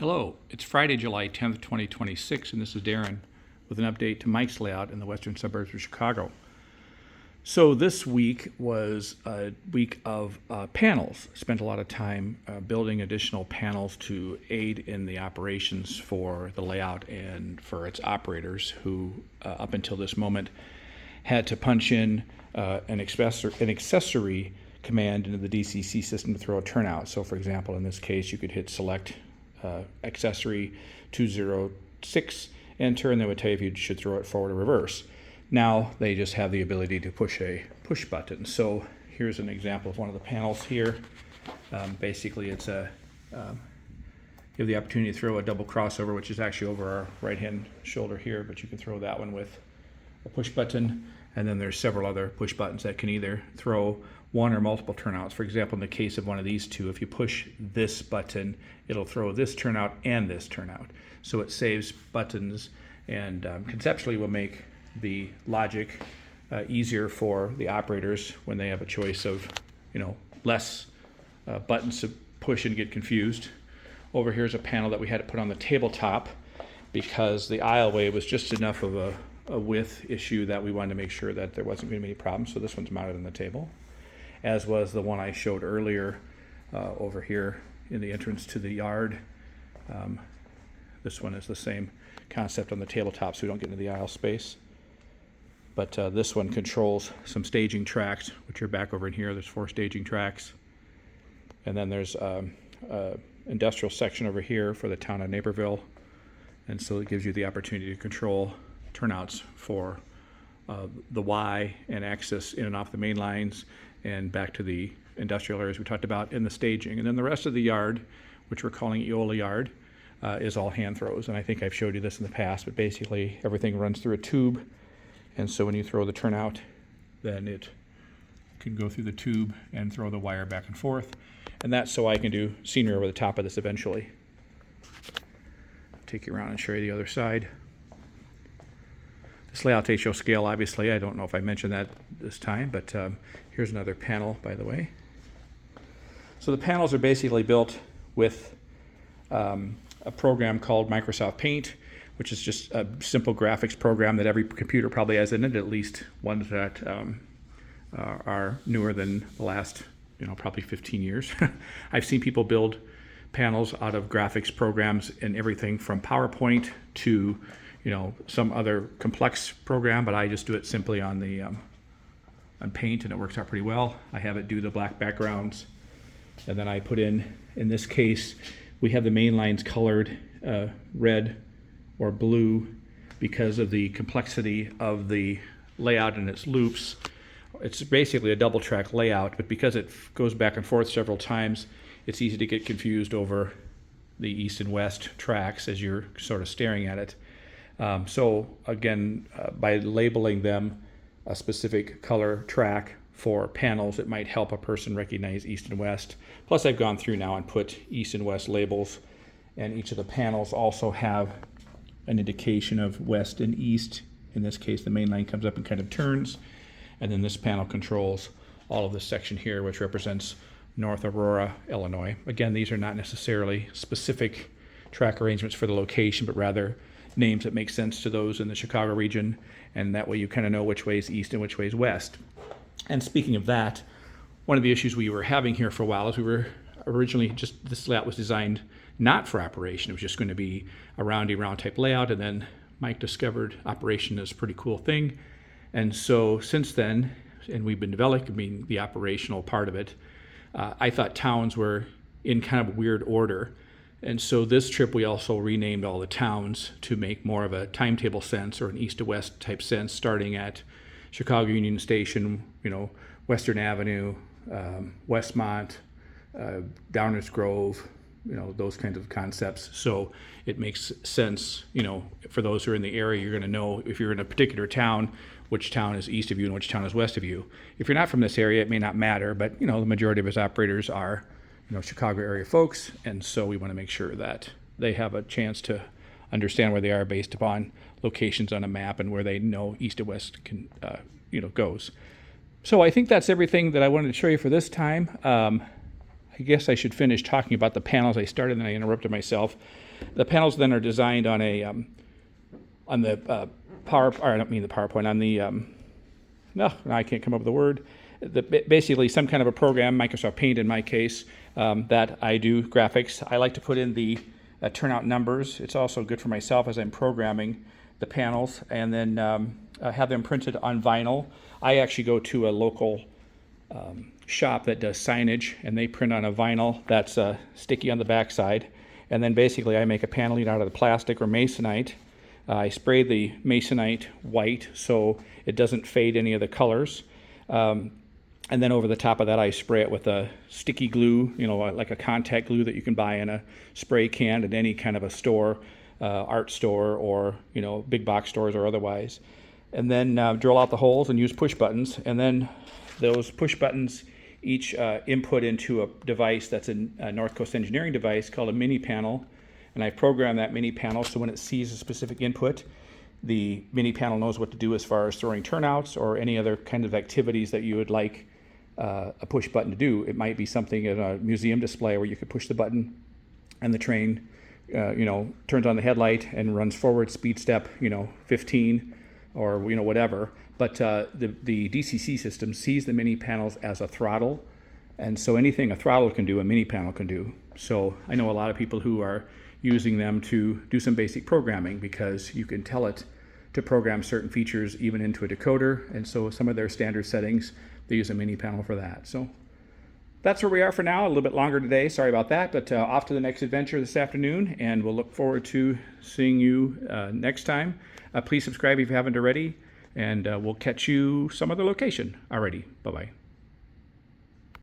Hello, it's Friday, July 10th, 2026, and this is Darren with an update to Mike's layout in the western suburbs of Chicago. So this week was a week of panels. Spent a lot of time building additional panels to aid in the operations for the layout and for its operators who, up until this moment, had to punch in an accessory command into the DCC system to throw a turnout. So for example, in this case, you could hit select accessory 206, enter, and they would tell you if you should throw it forward or reverse. Now they just have the ability to push a push button. So here's an example of one of the panels here. Basically, it's you have the opportunity to throw a double crossover, which is actually over our right-hand shoulder here, but you can throw that one with a push button. And then there's several other push buttons that can either throw one or multiple turnouts. For example, in the case of one of these two, if you push this button, it'll throw this turnout and this turnout. So it saves buttons and conceptually will make the logic easier for the operators when they have a choice of, less buttons to push and get confused. Over here is a panel that we had to put on the tabletop because the aisleway was just enough of a width issue that we wanted to make sure that there wasn't going to be any problems. So this one's mounted on the table, as was the one I showed earlier over here in the entrance to the yard. This one is the same concept on the tabletop, so we don't get into the aisle space. But this one controls some staging tracks, which are back over in here. There's 4 staging tracks. And then there's an industrial section over here for the town of Naperville. And so it gives you the opportunity to control turnouts for the Y and access in and off the main lines and back to the industrial areas we talked about in the staging. And then the rest of the yard, which we're calling Eola Yard, is all hand throws. And I think I've showed you this in the past, but basically everything runs through a tube. And so when you throw the turnout, then it can go through the tube and throw the wire back and forth. And that's so I can do scenery over the top of this eventually. I'll take you around and show you the other side. This layout to show scale, obviously, I don't know if I mentioned that this time, but here's another panel, by the way. So the panels are basically built with a program called Microsoft Paint, which is just a simple graphics program that every computer probably has in it, at least ones that are newer than the last, probably 15 years. I've seen people build panels out of graphics programs in everything from PowerPoint to, some other complex program, but I just do it simply on the on Paint, and it works out pretty well. I have it do the black backgrounds, and then I put in this case, we have the main lines colored red or blue because of the complexity of the layout and its loops. It's basically a double track layout, but because it goes back and forth several times, it's easy to get confused over the east and west tracks as you're sort of staring at it. So again, by labeling them a specific color track for panels, it might help a person recognize east and west. Plus I've gone through now and put east and west labels, and each of the panels also have an indication of west and east. In this case, the main line comes up and kind of turns, and then this panel controls all of this section here, which represents North Aurora, Illinois. Again, these are not necessarily specific track arrangements for the location, but rather names that make sense to those in the Chicago region, and that way you kind of know which way is east and which way is west. And speaking of that, one of the issues we were having here for a while is we were originally this layout was designed not for operation. It was just going to be a roundy round type layout, and then Mike discovered operation is a pretty cool thing. And so since then, and we've been developing the operational part of it, I thought towns were in kind of a weird order. And so this trip we also renamed all the towns to make more of a timetable sense or an east to west type sense, starting at Chicago Union Station, Western Avenue, Westmont, Downers Grove, those kinds of concepts. So it makes sense, for those who are in the area, you're going to know if you're in a particular town, which town is east of you and which town is west of you. If you're not from this area, it may not matter, but the majority of his operators are, Chicago area folks, and so we want to make sure that they have a chance to understand where they are based upon locations on a map and where they know east to west goes. So I think that's everything that I wanted to show you for this time. I guess I should finish talking about the panels. I started and I interrupted myself. The panels then are designed on a on the power. Or I don't mean the PowerPoint. On the no, I can't come up with the word. Basically, some kind of a program, Microsoft Paint in my case, that I do graphics. I like to put in the turnout numbers. It's also good for myself as I'm programming the panels, and then have them printed on vinyl. I actually go to a local shop that does signage, and they print on a vinyl that's sticky on the backside. And then basically I make a paneling out of the plastic or masonite. I spray the masonite white so it doesn't fade any of the colors. And then over the top of that, I spray it with a sticky glue, you know, like a contact glue that you can buy in a spray can at any kind of a store, art store, or, you know, big box stores or otherwise. And then drill out the holes and use push buttons. And then those push buttons each input into a device that's a North Coast Engineering device called a mini panel. And I program that mini panel so when it sees a specific input, the mini panel knows what to do as far as throwing turnouts or any other kind of activities that you would like a push button to do. It might be something in a museum display where you could push the button and the train, you know, turns on the headlight and runs forward, speed step, you know, 15 or, you know, whatever. But the DCC system sees the mini panels as a throttle. And so anything a throttle can do, a mini panel can do. So I know a lot of people who are using them to do some basic programming because you can tell it to program certain features even into a decoder. And so some of their standard settings, they use a mini panel for that. So that's where we are for now. A little bit longer today. Sorry about that. But off to the next adventure this afternoon. And we'll look forward to seeing you next time. Please subscribe if you haven't already. And we'll catch you some other location already. Bye-bye.